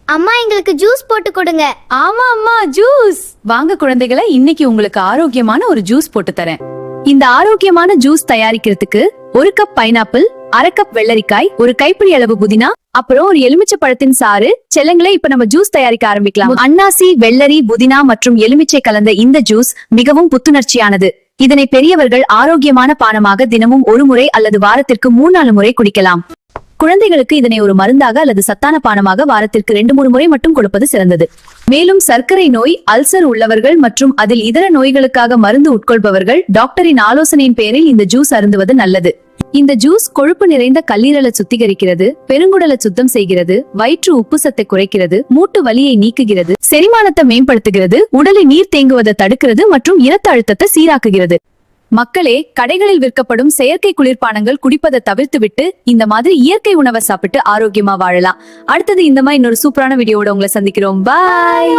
அம்மா எங்களுக்கு ஜூஸ் போட்டு கொடுங்க. ஆமா அம்மா, ஜூஸ் வாங்க குழந்தைகளை. இன்னைக்கு உங்களுக்கு ஆரோக்கியமான ஒரு ஜூஸ் போட்டு தரேன். இந்த ஆரோக்கியமான ஜூஸ் தயாரிக்கிறதுக்கு 1 கப் பைனாப்பிள், 1/2 கப் வெள்ளரிக்காய், 1 கைப்பிடி அளவு புதினா, அப்புறம் ஒரு எலுமிச்சை பழத்தின் சாறு. செல்லங்களே, இப்ப நம்ம ஜூஸ் தயாரிக்க ஆரம்பிக்கலாம். அன்னாசி, வெள்ளரி, புதினா மற்றும் எலுமிச்சை கலந்த இந்த ஜூஸ் மிகவும் புத்துணர்ச்சியானது. இதனை பெரியவர்கள் ஆரோக்கியமான பானமாக தினமும் 1 முறை அல்லது வாரத்திற்கு 3-4 முறை குடிக்கலாம். குழந்தைகளுக்கு இதனை ஒரு மருந்தாக அல்லது சத்தான பானமாக வாரத்திற்கு 2-3 முறை மட்டும் கொடுப்பது சிறந்தது. மேலும் சர்க்கரை நோய், அல்சர் உள்ளவர்கள் மற்றும் அதில் இதர நோய்களுக்காக மருந்து உட்கொள்பவர்கள் டாக்டரின் ஆலோசனையின் பேரில் இந்த ஜூஸ் அருந்துவது நல்லது. இந்த ஜூஸ் கொழுப்பு நிறைந்த கல்லீரலை சுத்திகரிக்கிறது, பெருங்குடலை சுத்தம் செய்கிறது, வயிற்று உப்பு சத்தை குறைக்கிறது, மூட்டு வலியை நீக்குகிறது, செரிமானத்தை மேம்படுத்துகிறது, உடலில் நீர் தேங்குவதை தடுக்கிறது மற்றும் இரத்த அழுத்தத்தை சீராக்குகிறது. மக்களே, கடைகளில் விற்கப்படும் செயற்கை குளிர்பானங்கள் குடிப்பதை தவிர்த்துவிட்டு இந்த மாதிரி இயற்கை உணவை சாப்பிட்டு ஆரோக்கியமா வாழலாம். அடுத்தது இந்த மாதிரி இன்னொரு சூப்பரான வீடியோவோட உங்களை சந்திக்கிறோம். பாய்.